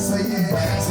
Say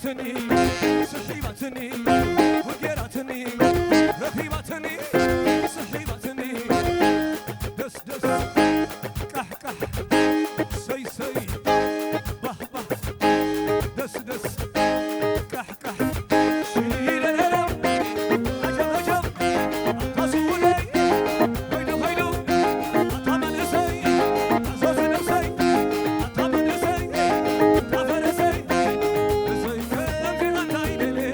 رخيباتني سحيباتني وقيراتني رخيباتني سحيباتني دس دس كح كح سي سي به به دس دس كح كح شيل الهلم عجب عجب قصولي هيلو هيلو أطعم النسي عزوز النسي أطعم النسي كفر نسي نسي كلام في غناي ليلي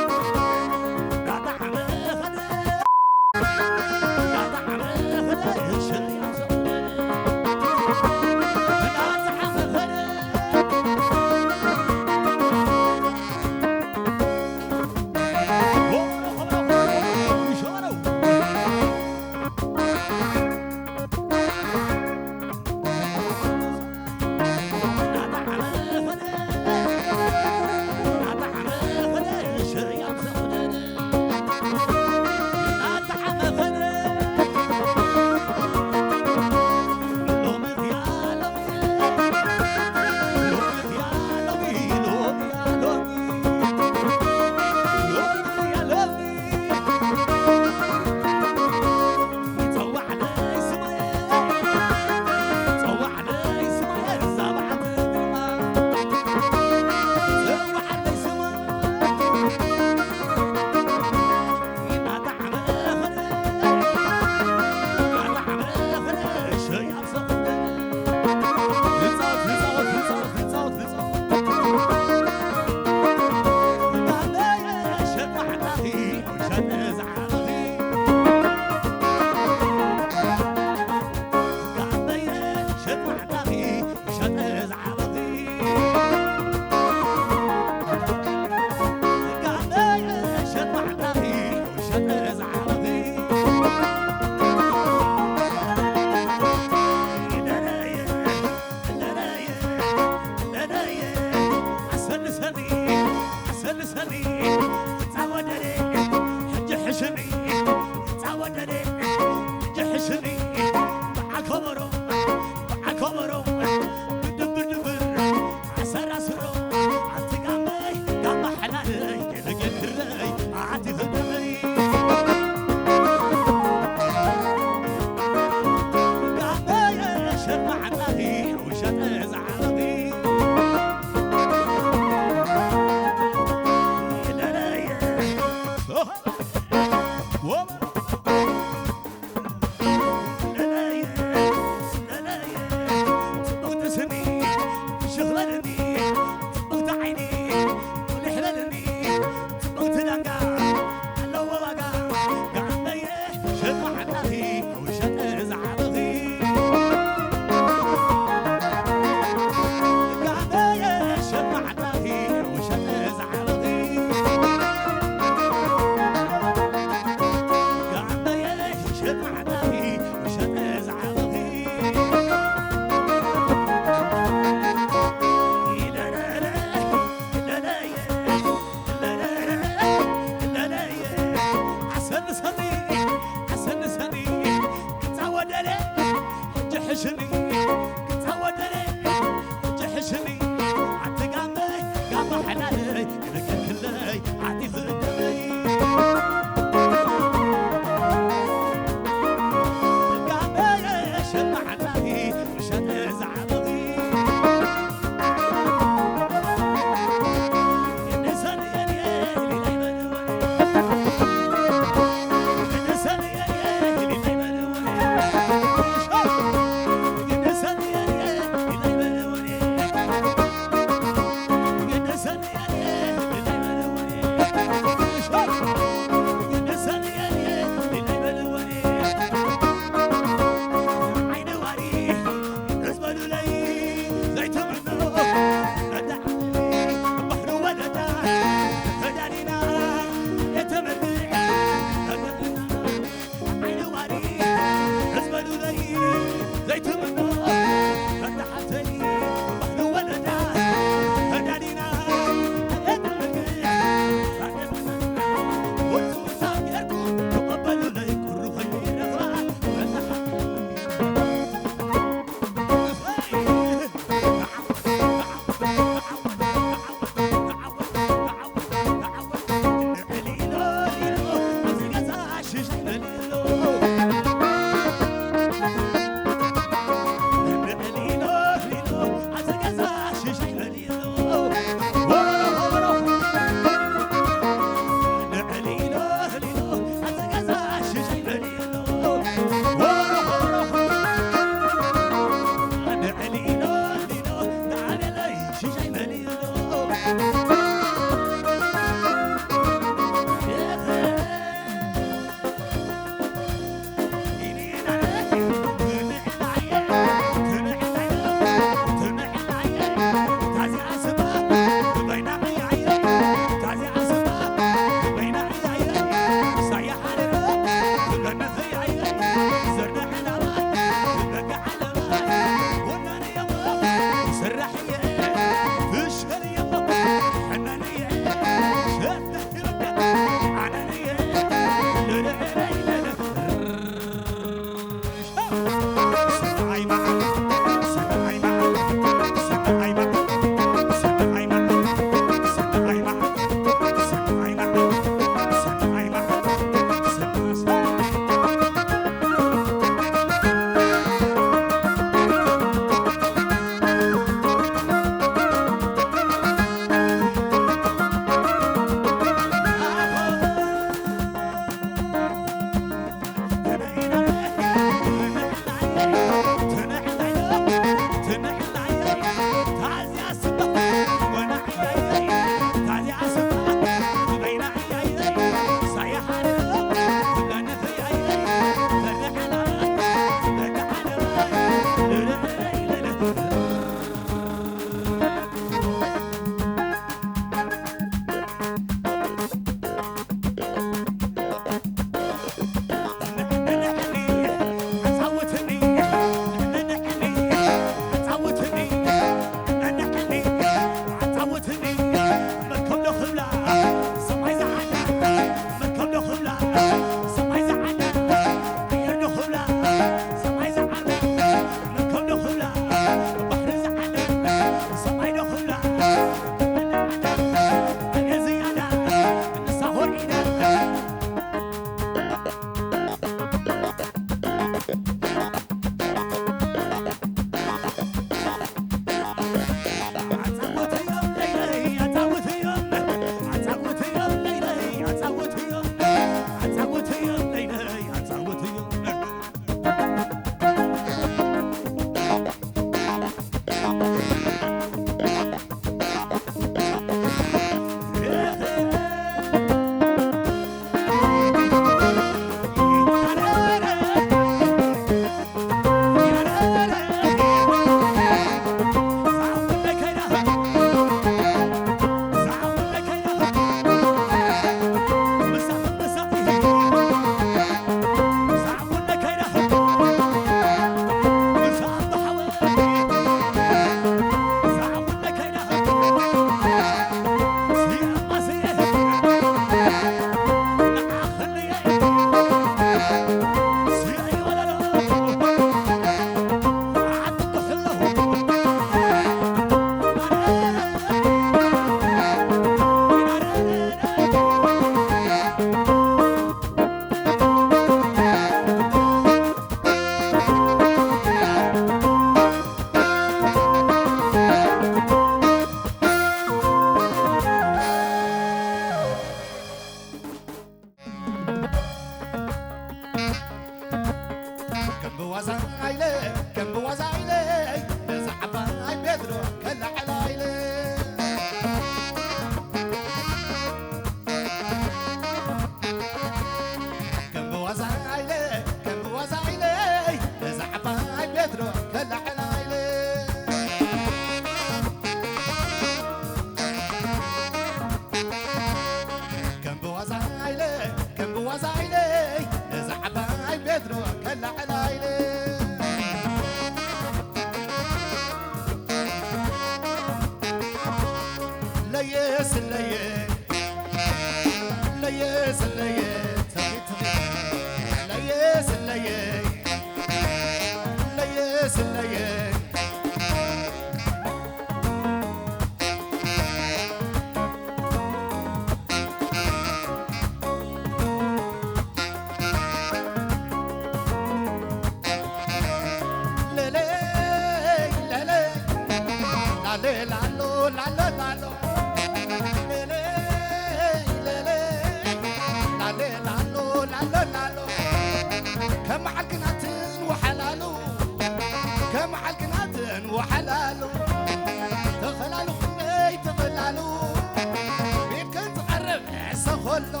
فلو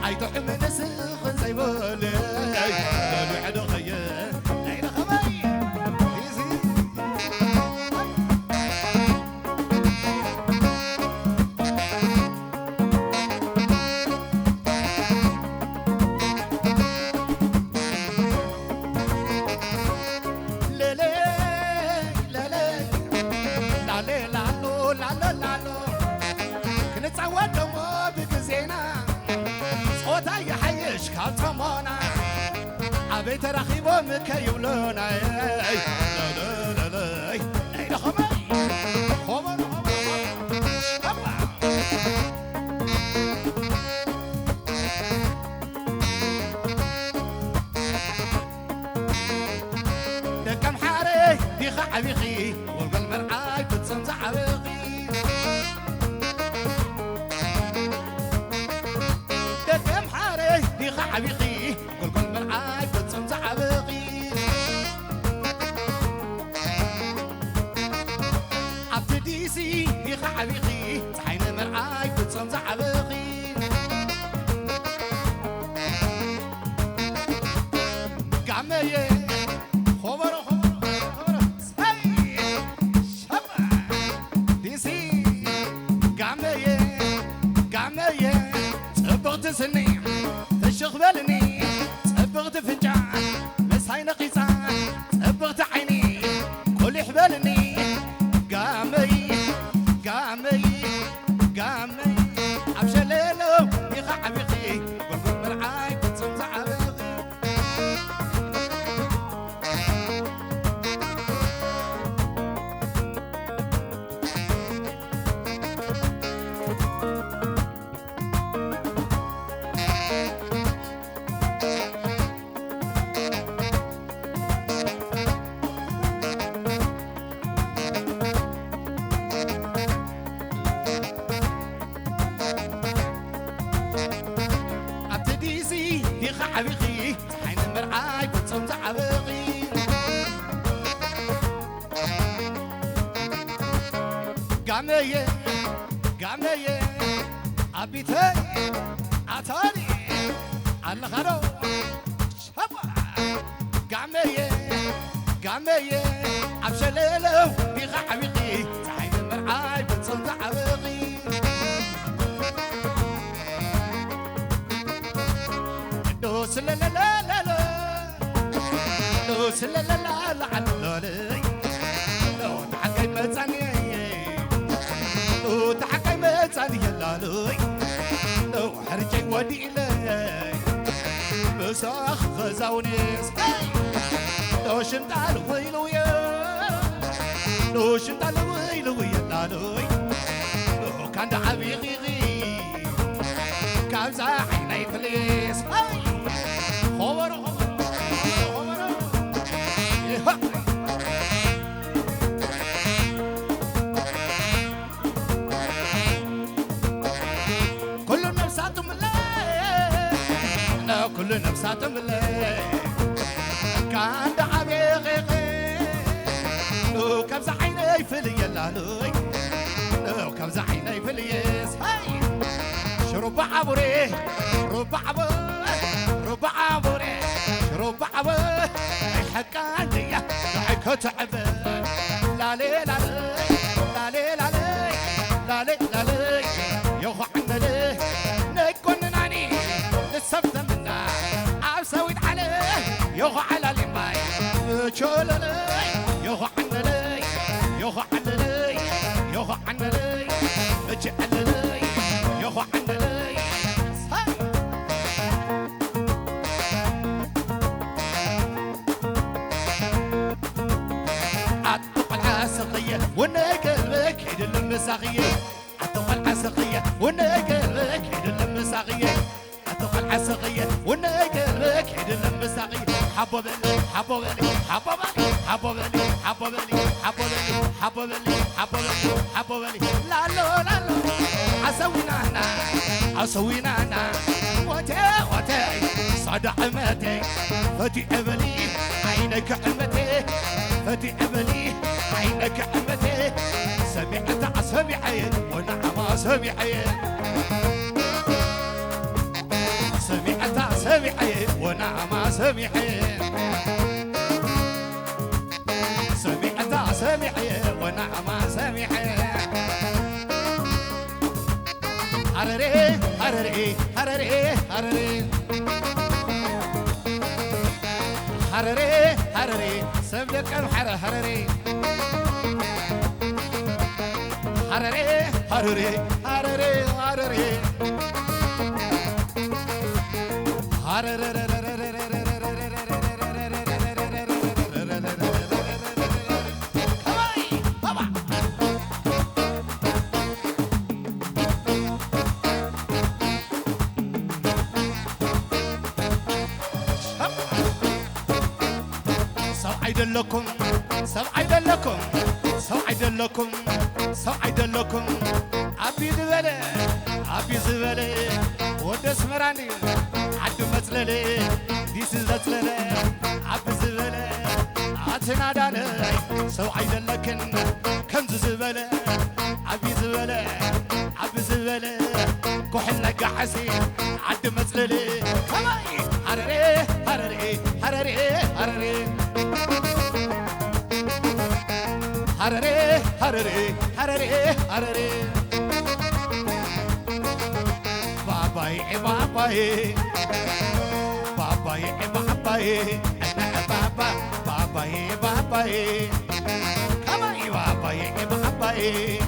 عيدو حمد سخن زي بولي بعدو خيه ليلة خمي عبيت رخيبهم كيولونا لا لا لا لا لا خمر خمر دكم حاري دي خعبيخي والقلب مرعاي بتصنزع عبيخي دكم حاري دي خعبيخي والقلب مرعاي عبتديسي يا حبيبي صحينا مرعاي بتصنع عبقي قعمية خبر هاي شبع ديسي قعمية تبغت سني تشغلني تبغت فنجان مساي نقيسان تبغت عيني كل حبالني قامي عبشليلو يخا عبيقي والقلب مرعاي بتصنع عبيقي حبيقي حين المرعاي بتصنع عبيقي قامية عبيتي عطاني على خرو شبع قامية عبشليلو بيخا حبيقي حين المرعاي بتصنع عبيقي دوس لا لا لا لا لا دوس لا لا لا لا لا لو تحكي متعني لو تحكي متعني لا لا لو حرجي ودي لي مساخ خزاونيس لو شمت على ويلو يا لو شمت على ويلو يا لا لا لو كان دعبي غيغي كابزا عيني فليس خبر كل نفساتهم الليل كل نفساتهم الليل كان دعبيغي لو كبزة عيني فلي اللالوي لو كبزة عيني فليس ربع عبوري ربع عبوري ربع عبوري حكا عندي حكا تعبي لا لي لا لي لا لي لا لي لا لي لا لي يوخو عندي نكون ناني للسبت منا عبسويت عليه يوخو على لماي شولي يوخو عندي يوخو عندي يوخو عندي مجعلي يوخو عندي وانا قلبك حيد المساقية عطوق العسقية وانا قلبك حيد المساقية عطوق العسقية وانا قلبك حيد المساقية حبوبلي حبوبلي حبوبلي حبوبلي حبوبلي حبوبلي حبوبلي حبوبلي حبوبلي لا لا لا لا عسوينا هنا عسوينا هنا وتي صدع عمتي فتي أبلي عينك عمتي فتي أبلي عينك عمتي سمعت عصبي عين ونعم عصبي عين سميحي ونعمة سميحي سميحتا سميحي ونعمة سميحي حرري حرري حرري حرري حرري حرري سبلك الحر حرري حرري حرري حرري حرري لكم سوعد لكم سوعد لكم سوعد لكم عبي زبالة عبي زبالة ودس مراني عد مسللي ديس زتللي عبي زبالة عتنا دالي سوعد لكن كنز زبالة عبي زبالة عبي زبالة كحل لك حسين عد مسللي كماي حرري حرري حرري حرري حرري حرري حرري حرري باباي باباي باباي باباي انا بابا باباي باباي كماي باباي باباي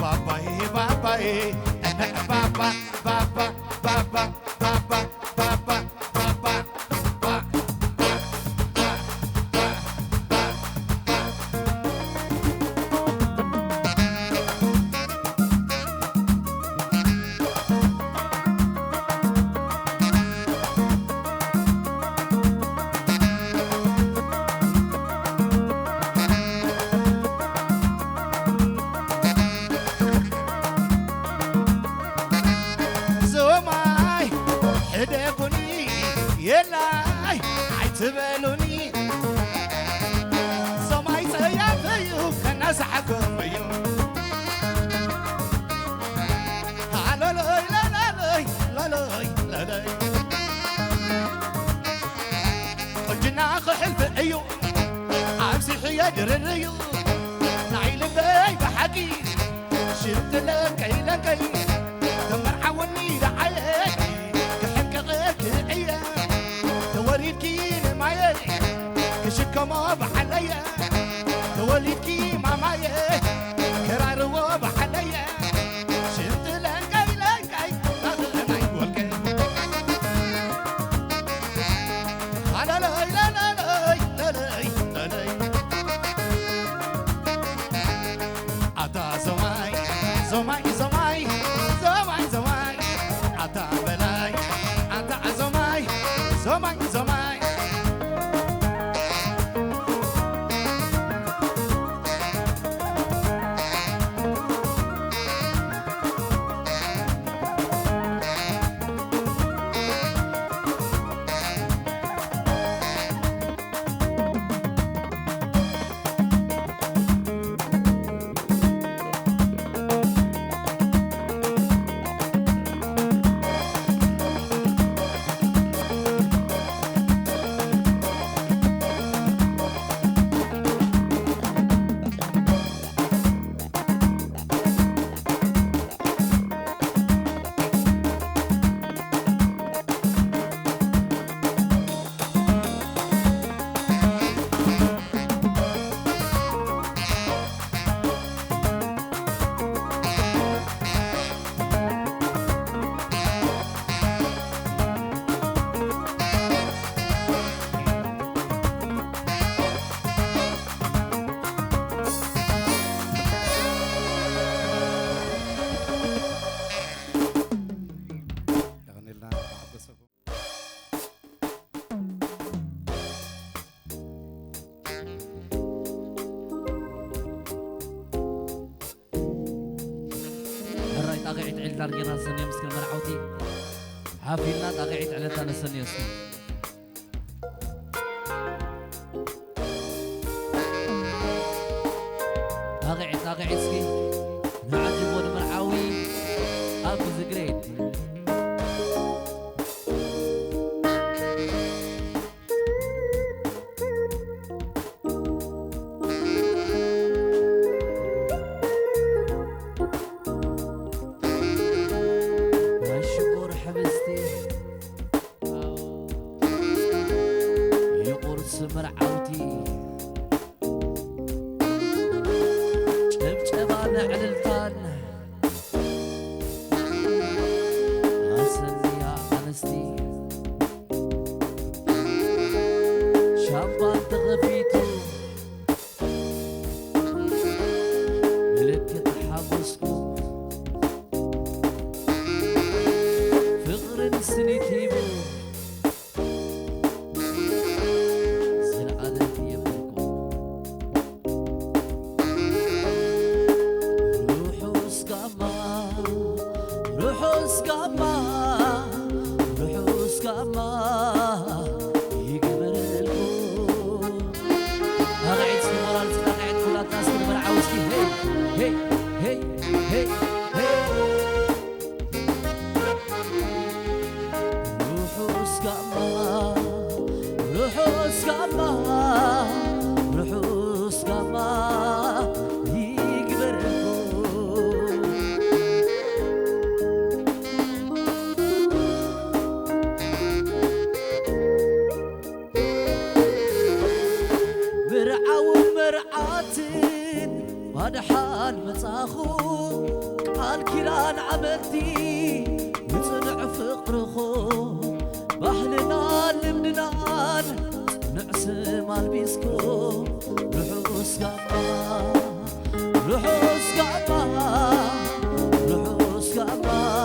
باباي باباي انا بابا بابا بابا بابا بابا يلاي عتبلوني سماي سيافيو الناس حكم يو لا لا لا لا لا لا لا الجناح حلف ايو عمسي حيادر الريو نعيل باي بحكي شفت لك لك تمر حولني لعليك كحك غيرك ايام توريكي معايا كشكما بحليا توليكي معايا كرار وبحليا شفت لك لك ناي والكي لا لا لا لا لا لا لا عطا زماي زماي زماي زماي زماي عطا بلاي عطا زماي زماي زماي طاقعت عيد لارجينا سنة مسكين مرعوتي حافلنا طاقعت علتنا سنة يسكن طاقعت سكي نعجب ونمرعوي أبو زقريت مرعوتي شبشبان عللتان غسلني يا أنستي شابان تغفيتو ملكة حبسكو فغر سنتيبو مدحان مصاخو قال كيران عملتي يصنع فقرخو بحلنا لمدنا نعسم البيسكو روحوس قاما روحوس قاما روحوس قاما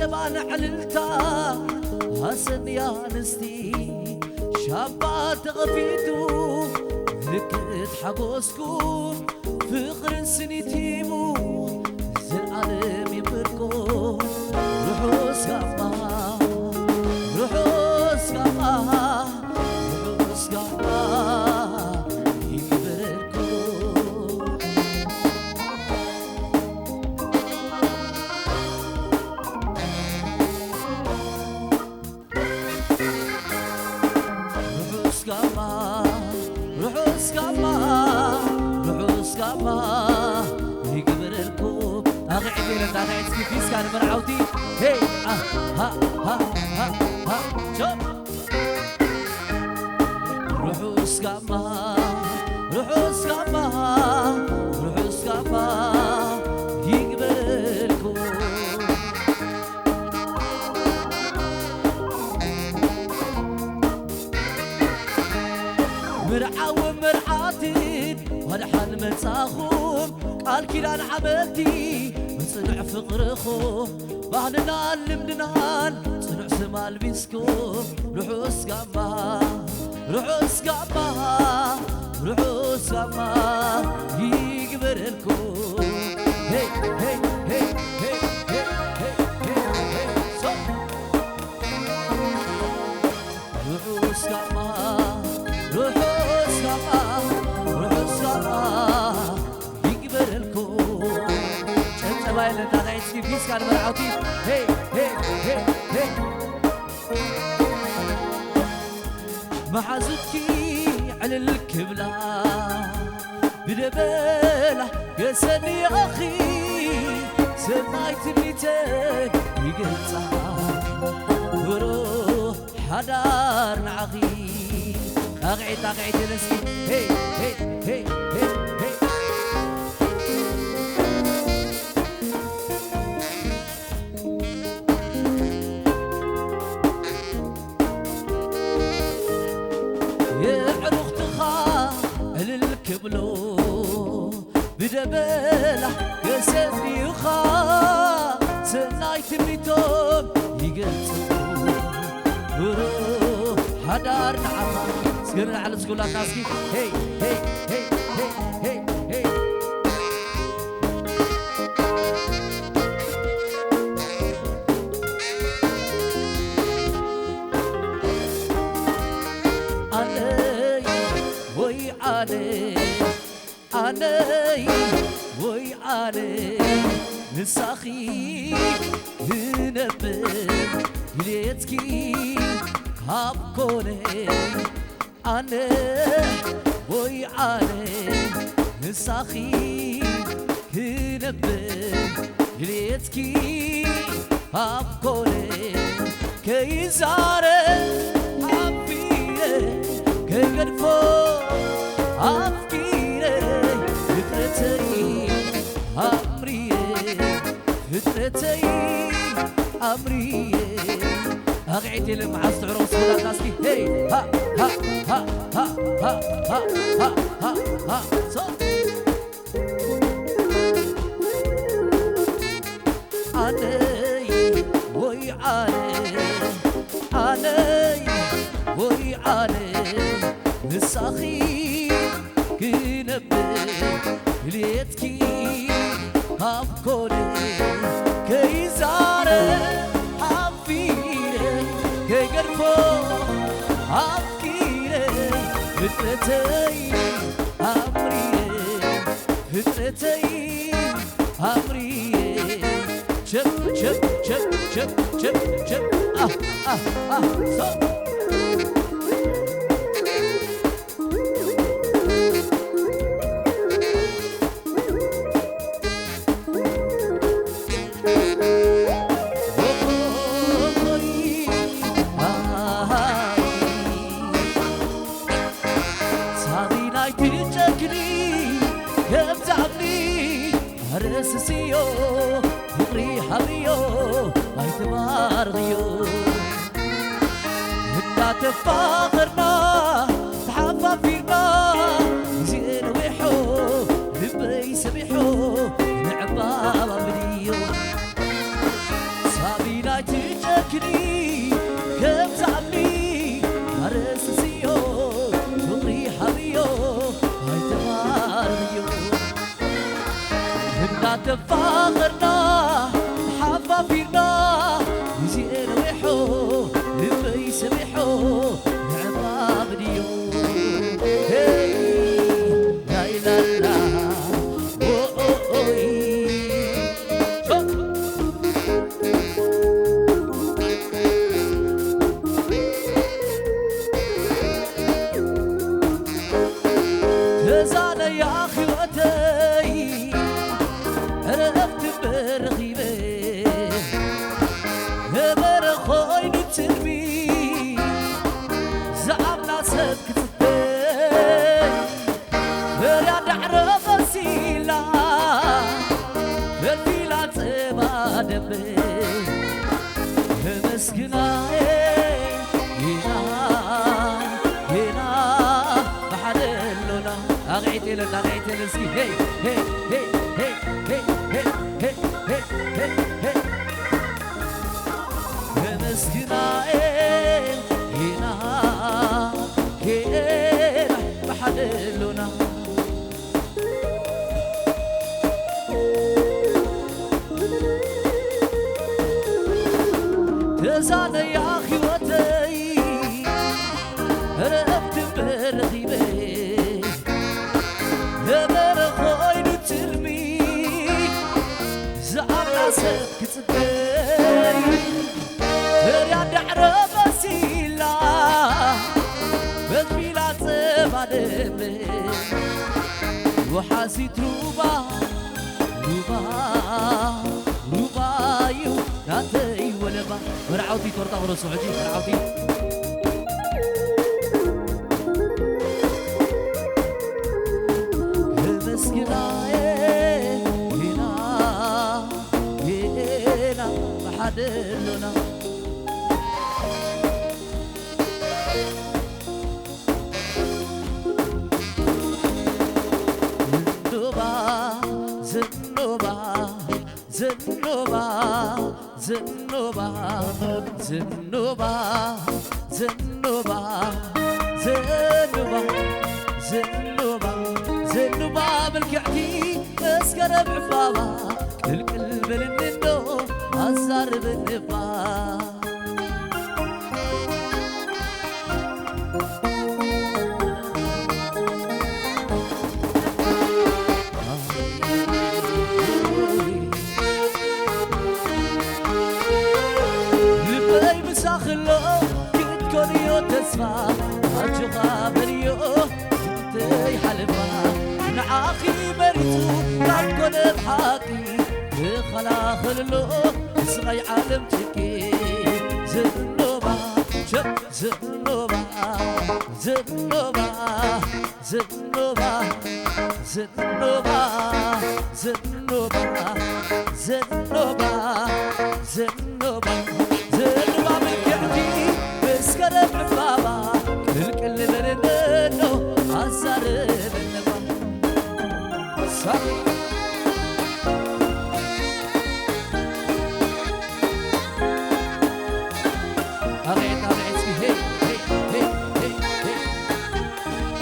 شبان عللتا حسن يا نستي شابات غفيتو ذكرت حقوسكو فخر سنتيمو زلعالم يبركو روحو سقما روحو سقما روحو سقما يبركو أغعد سكيفيس كان مرعوتي هي ها ها ها ها شوف روحوا سكاما روحوا سكاما روحوا سكاما يقبلكم مرعى ومرعاتي هذا حال متساخوم قال كيران عملتي صنع فقرخو بعدنا لمدنا صنع سمال بيسكو روحو سقاما روحو سقاما روحو سقاما يقبرلكو هي هي هي هي هي هي هي روحو سقاما روحو سقاما روحو سقاما يقبرلكو بايل داعيت كيفيس كان مرعوتي هي هي هي هي محازتي على الكبلة بدبلة قسني أخي سمعت بيتك يقلتها وروح حدار نعغي أغعد نسكي هي هي هي هي هي كبلو بدبلة يسفني وخا سنايت بيتوم يقلتو وروح حدار نعمة سكرنا على سكولات ناسكي هي هي هي هي هي هي علي وي علي علي وي علي نساخي هنبل ليتكي هابكوني أنا وي علي نساخي كنبه ليتكي هابكوني كي زاره هابفيره كي قرفو هابفيره فكرتي أمريه فكرتي أمريه أقعدي المعز عروس ولا ناسكي هي ها ها ها ها ها ها ها ها ها صوت علي وي علي علي وي علي نساخي كنبه ليتكي هابكوني كي زاره هابفيره كي قرفو هابكيره فكرتي أمريه فكرتي أمريه شب شب شب شب شب شب صوت رسسيو فقري حبيو ما يتمارغيو هنا تفاخرنا تحفى فينا زين ويحو لبي سبيحو نعبا بديو صابينا تجكني كم زعلي رسسيو فقري حبيو ما يتمارغيو هنا تفاخرنا حفا فينا زين ويحو لما يسمحو نعما بديو لا لا لا تزال يا أخي وتي رفت برغيبه برخوي نتربي زعمنا سكتبي برياد عرف سيلا الفيلا تبا دبي مسكنا هنا بحدلنا أغيتي لنا أغيتي لنسكي هي هي هي هي هي هي هي هي هي هي مسكنا هنا هنا بحدلنا تزال يا أخي وتي رقبت برغيبه برخوي نترمي زعرنا سكتبي رياد عرب سيلا بالفيلا تبادبي وحاسيت روبا روبا روبا يو ناتي ولبا مرعوتي تورطا ورسو عجيب مرعوتي حدلنا زنوبا زنوبا زنوبا زنوبا زنوبا زنوبا زنوبا زنوبا بالكعدي اسكر بعفاوة القلب للنو أزار بالنفاق لبي حلفا أجغا بريو انتي حلفا نعاخي مريتو لابكن بحاقي بخلا خللو صغي عالم تكي زنوبا شب زنوبا زنوبا زنوبا زنوبا زنوبا زنوبا زنوبا زنوبا من كعدي بسكرب عبابا الكل برننو عزار بالنبا صح أغيت أغيت هي هي هي هي هي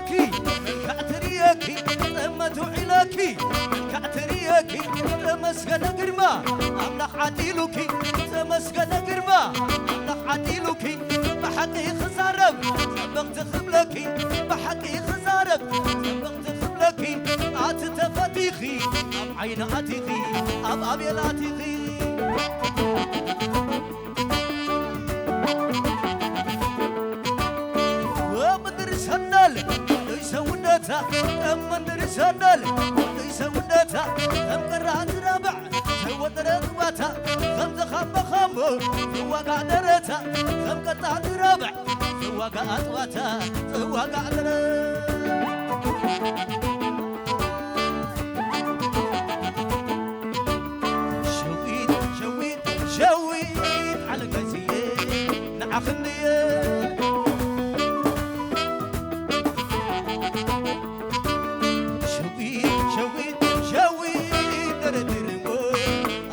علاكي كعتريكي لما تعلاكي كعتريكي تمسكن قرما أملح عديلوكي تمسكن قرما أملح عديلوكي بحقي خسارب سبقت خبلكي بحقي خسارب سبقت خبلكي أتتفتيخي أب عين أتيخي أب أبيل أتيخي ومدرسنال ليس ودتا مدرسنال ليس ودتا أم قرأت رابع هو درقبتا خمس خم خم هو قادرتا خم قطعت رابع هو قاطواتا هو قادر شويت شويت شويت على كزيه نعخنيه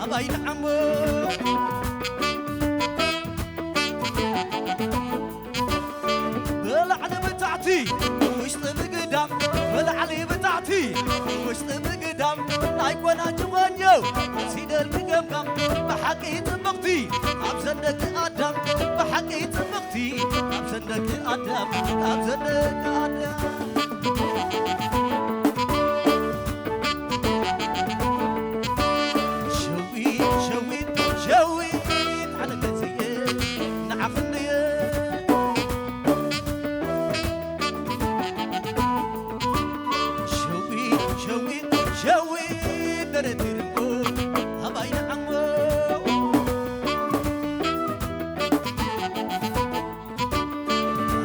أباين عمو بالعلي بتاعتي وشط بقدام بالعلي بتاعتي وشط بقدام لا يكون أجوانيو سيد القمقم بحقي تبقتي أبزنك آدم بحقي تبقتي أبزنك آدم أبزنك آدم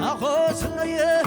أخو سنية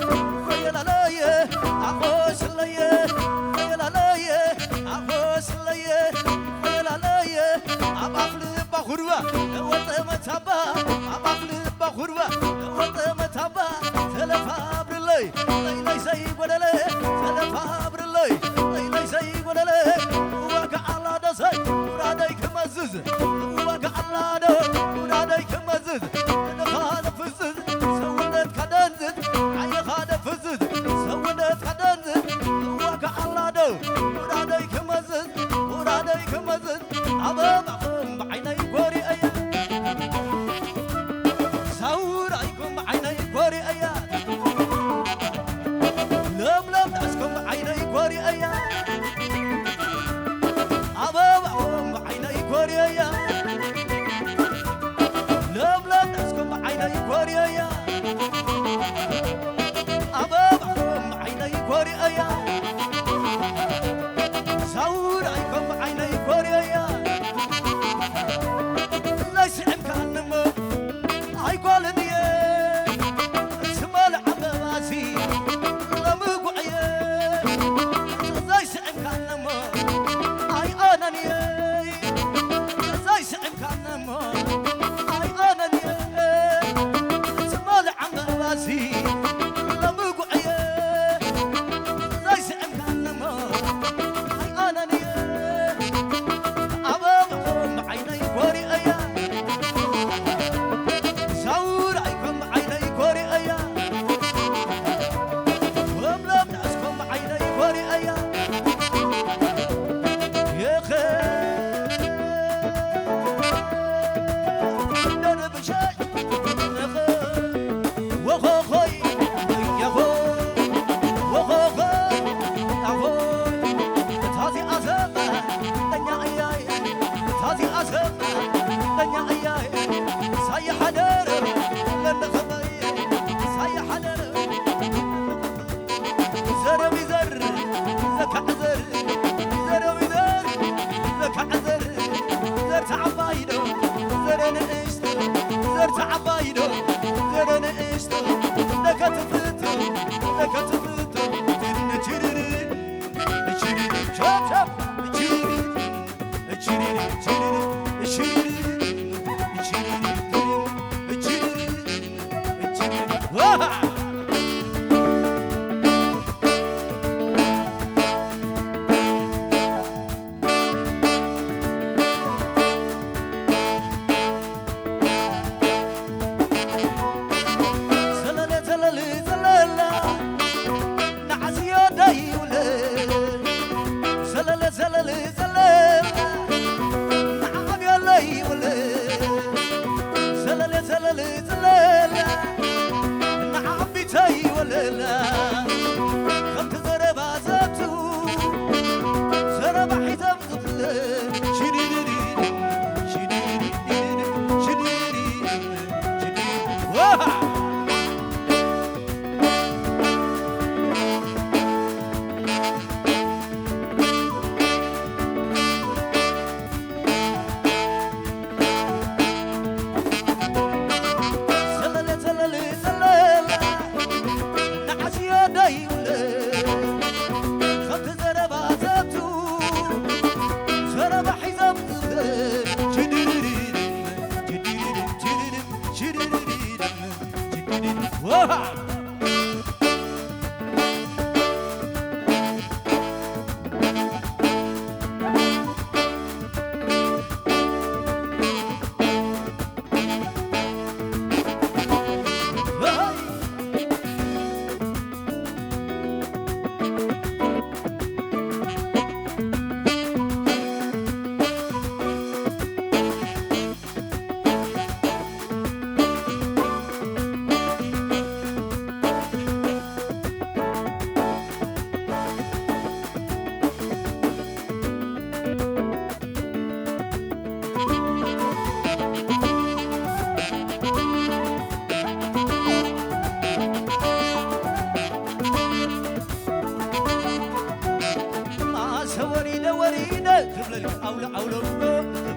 أولو أولو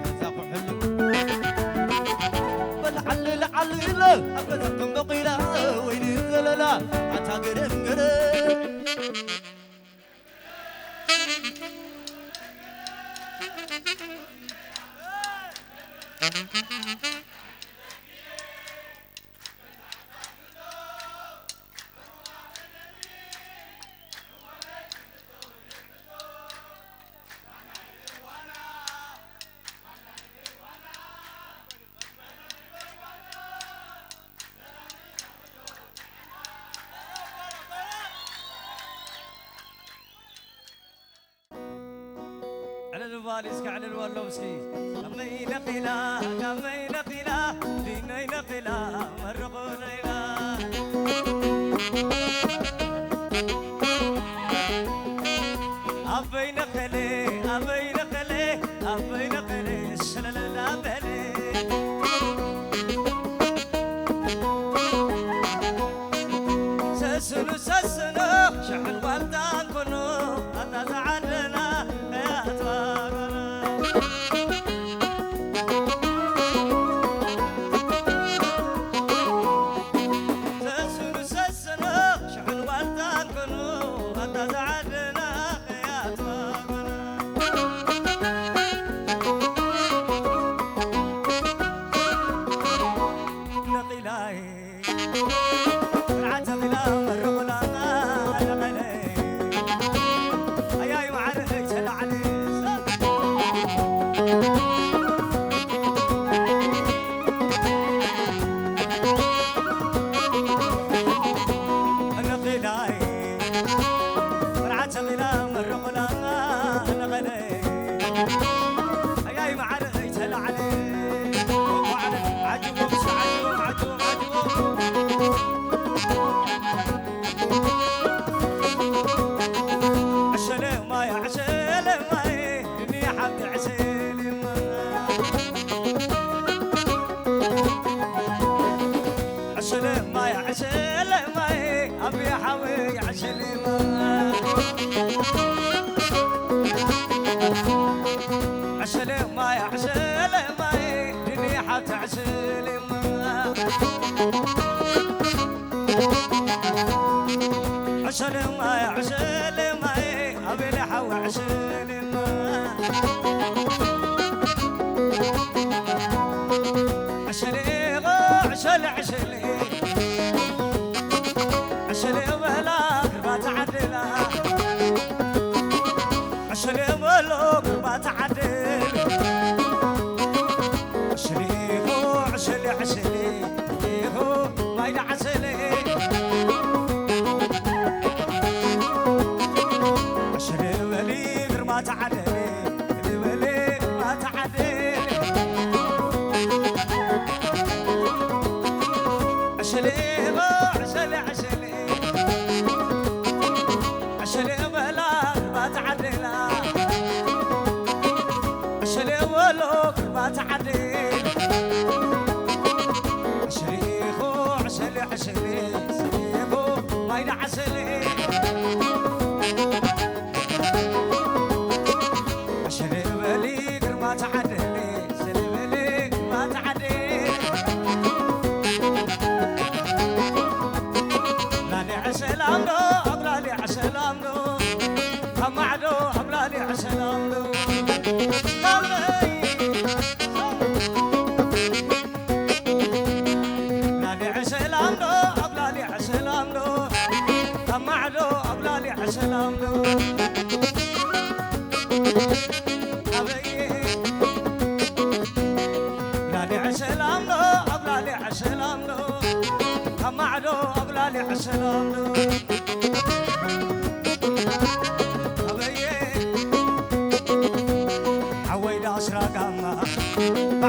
تزاقو حلو بلعل لعل أبدكم بقيلة ويني زللا أتاقرم قرم على الفاليس على الولوسكي أمي نقلا أمي نقلا ديني نقلا مرقولينا أبي نقلي أبي نقلي أبي نقلي سللا بلي سسنو سسنو شحن والدان كنو أتزعلنا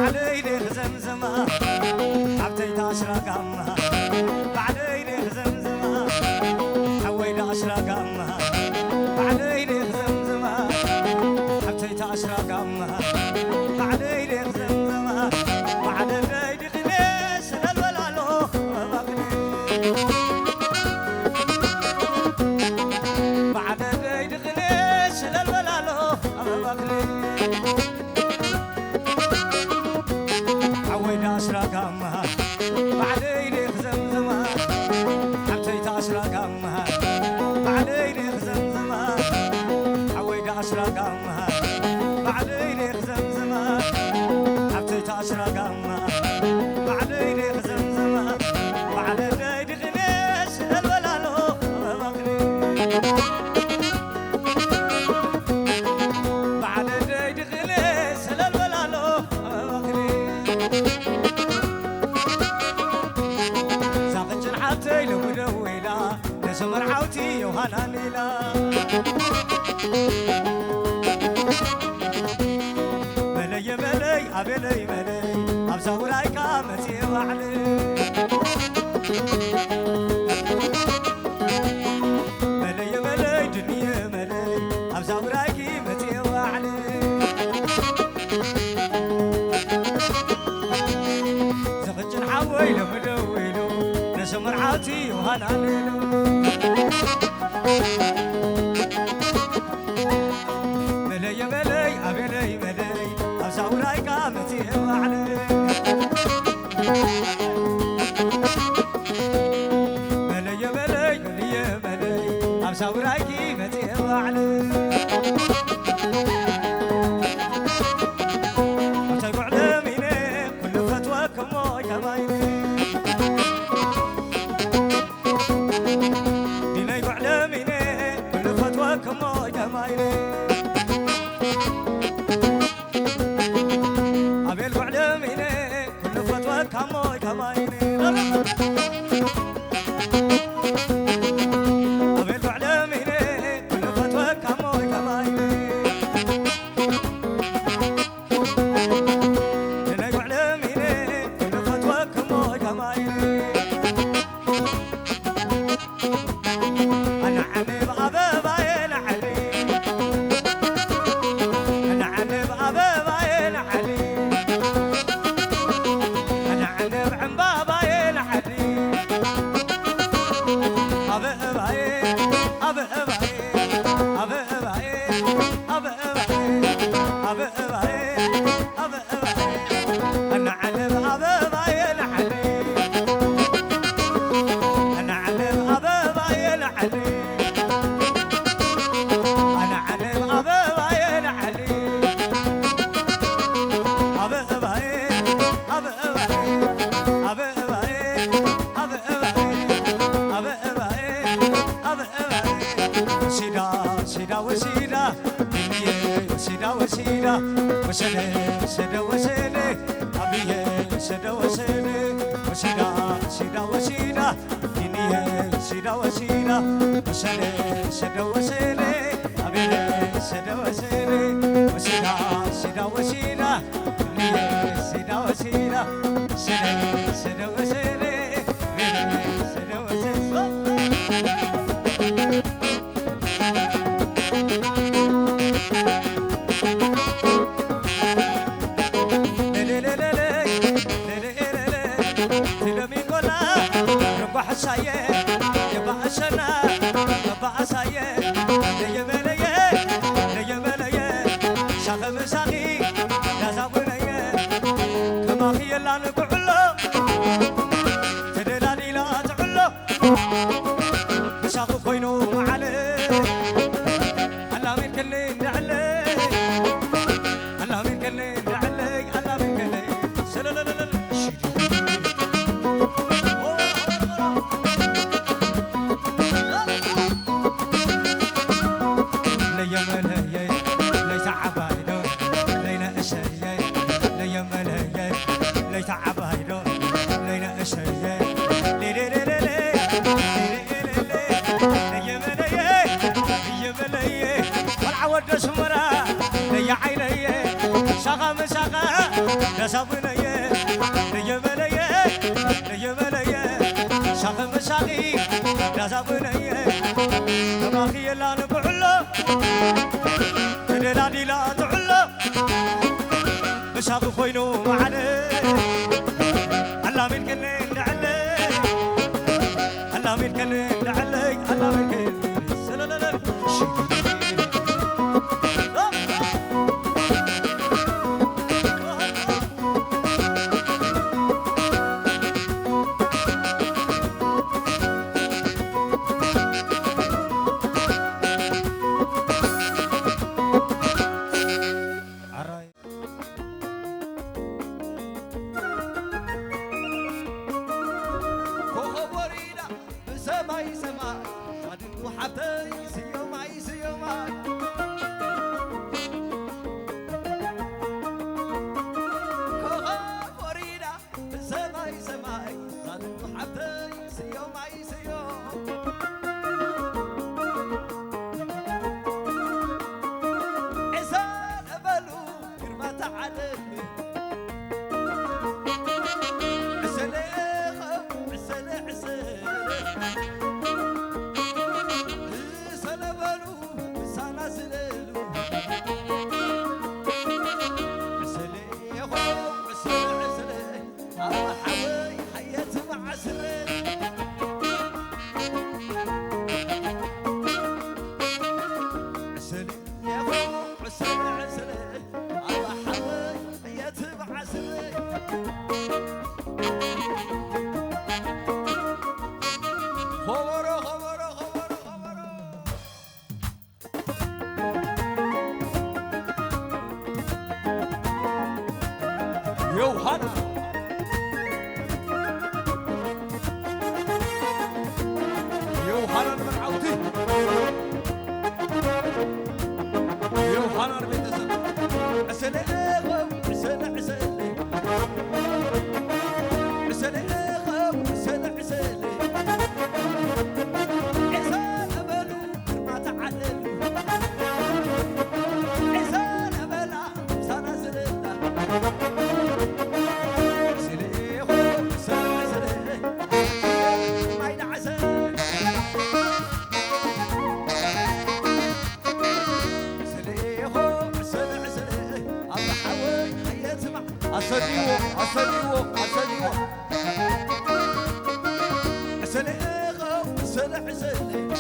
بعد ملي ملي أبلي ملي أبزوراي كامتي وعلي ملي ملي دنيا ملي أبزوراي كامتي وعلي زغجن حويلو مدويلو نسمر عاتي وهناليلو ملي ملي أبلي ملي أبزوراي كامتي وعلي ملي ملي ملي ملي أبزوراي كامتي وعلي وتيقع لميني كل فتوى كموي كمايني دينا يقع لميني كل فتوى كموي كمايني أبيل قع لميني كل فتوى كموي كمايني أبيل قع لميني كل فتوى كموي كمايني يوهانا يوهانا من عودي يوهانا ربيت عسلي عسلي عسلي عسلي عسلي عسلي عسان أبلو ما تعلل عسان أبلا سنة زلنا عسلي عسلي عسلي ما ينعسل أصديو أصديو أصديو سليغة سلع سلي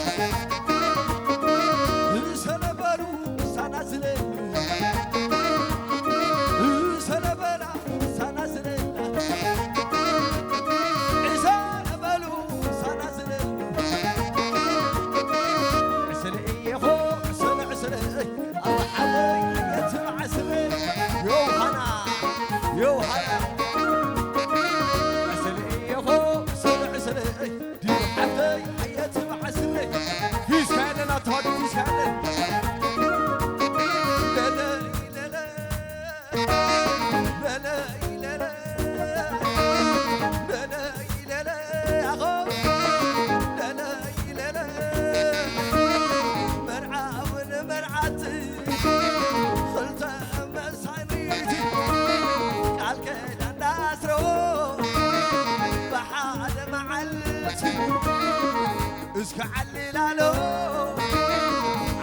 سلبرو سنازلي سلبرا سنازلي إنسان بلو سنازلي سليغة سلع سلي الله حوي يتبع سلي يوهنا يوهنا سليغة سلع سلي دي حتى يتبع سلي في سكاننا تهدي في سكاننا لا لا لا لا لا لا لا لا لا لا لا أغو لا لا لا لا مرعى والمرعاتي خلت مسانيتي قال كده الناس رو بحال معلتي اسكع الليلالو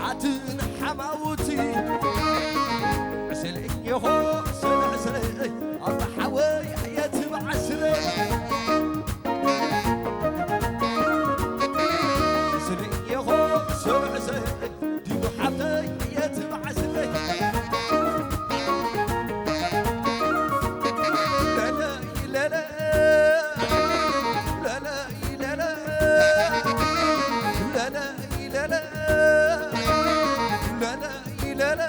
عتن حماوتي سلي يهو سلع سلي الله حوي حياتي مع سلي سلي يهو سلع سلي دينو حتى حياتي مع سلي لا لا لا لا لا لا لا لا لا لا لا لا لا لا لا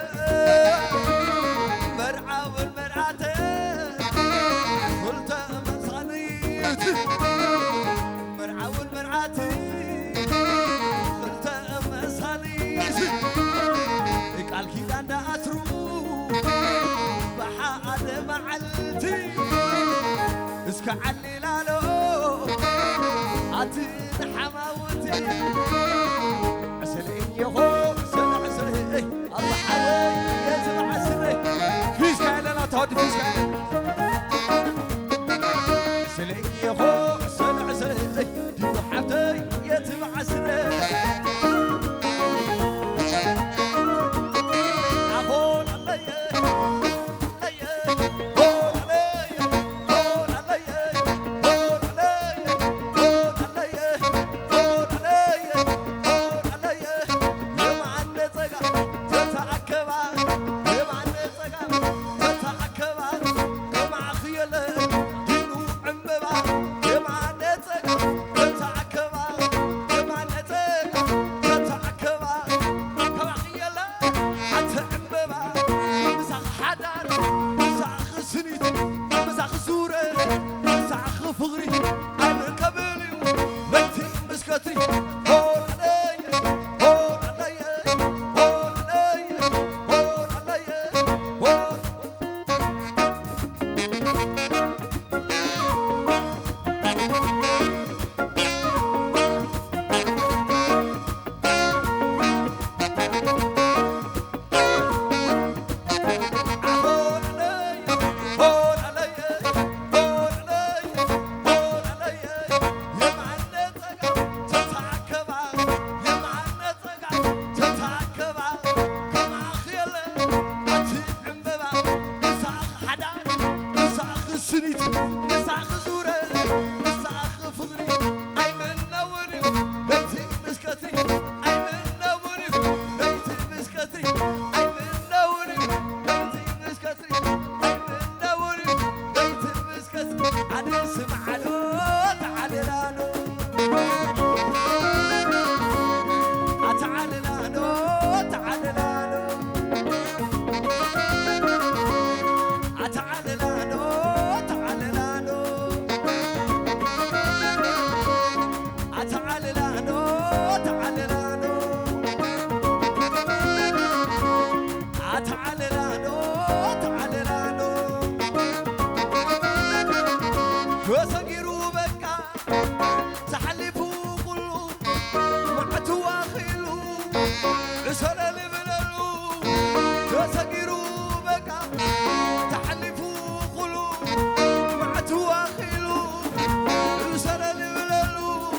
مرعى والمرعاتين قلت مصانيت مرعى والمرعاتين قلت مصانيت قال كذا انا اسرو بحال معلتي اسكع الليلالو عتن حماوتي سلي يهو سلع سلي الله حوي يتبع سلي فيش كان تهدي فيش كان سلي يهو سلع سلي دي حتى يتبع سلي أقول الله يا سلال بلالو تسكروا بكا تحلفوا قلوب وعتوا أخيلو سلال بلالو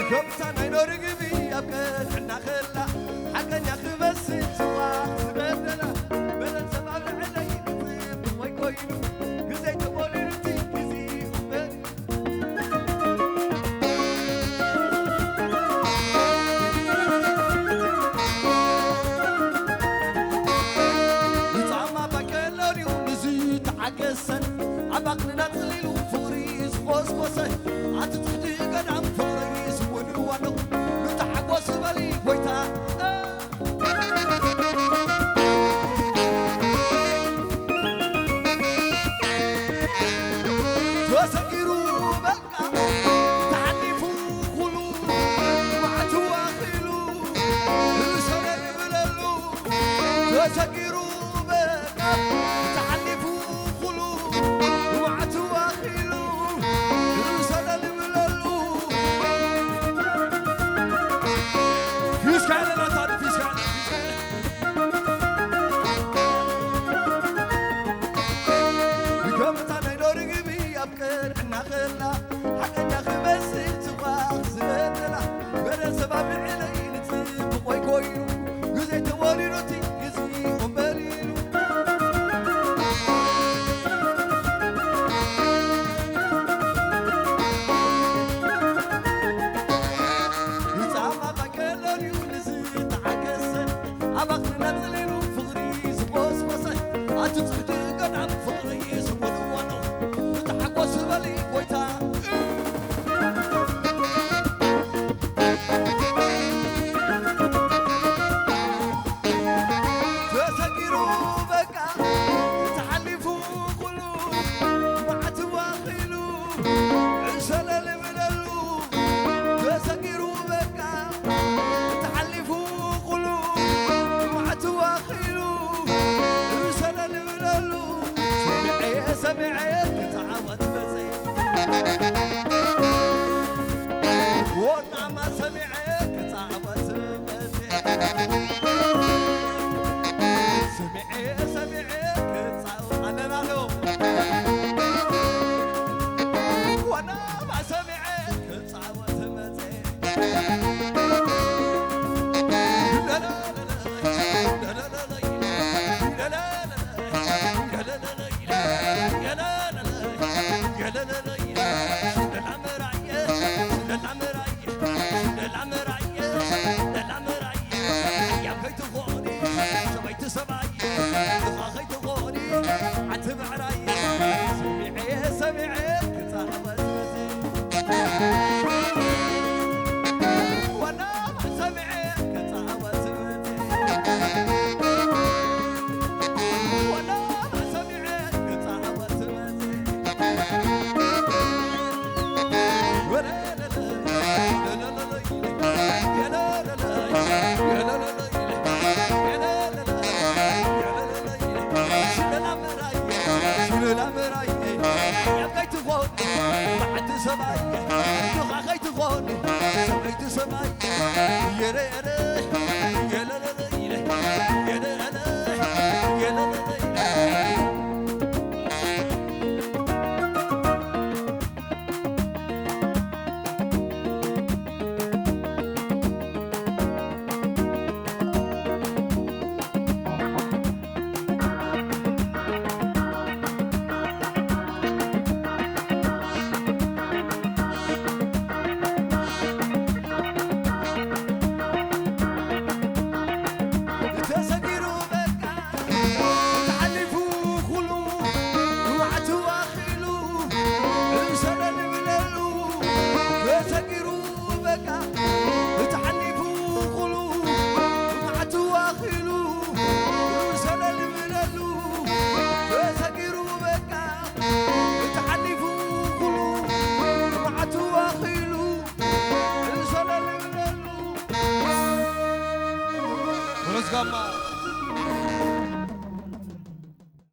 كبتنا ينور قبي أبقى حنا خلا حقا ياخذ بس سوا سبدنا بدل سبب علي نطيب ويكوينو كزي تقولي نتي كزي أمبري نطعم بكالوري ونزيد عكسن عبقنا نطليلو فوريس قوس قوسي عتتحدي قدام فوريس ونوانو نتحقوس بالي ويتا تسكروا بكا تحلفوا قلوب وعتوا أخيلو سلال بلالو تسكروا بكا تحلفوا قلوب وعتوا أخيلو سلال بلالو فيش كان لا تعرف فيش كان قمتنا يدور قبي أبكر حنا خلا حقا ياخذ بس تبغى زبدنا بدل سبب علي نتسب ويكوينو قزي توالي روتي قزي أمبريلو يتعمى بكالوري ونزيد عكسن عبقنا نطليلو فغريس بوس بوسي عتتحدي قدام فغريس ونوانو نتحقوس بالي ويتا تسكروا بكا تحلفوا قلوب وعتوا أخيلو سلال بلالو تسكروا بكا تحلفوا قلوب وعتوا أخيلو سلال بلالو سمعي تعاود بزين ونعم سمعك تعبت بزين سمعك تعبت أنا نالو ونعم سمعك تعبت بزين لا لا لا لا لا لا لا لا لا لا يا لا لا يا لا لا شد العمراية شد العمراية شد العمراية شد العمراية يا بيت غوني شبيت سباية خاخيت غوني عتب عراية سمعي كتعبت بزين وانا سمعي كتعبت بزين وانا سمعي كتعبت بزين Come on.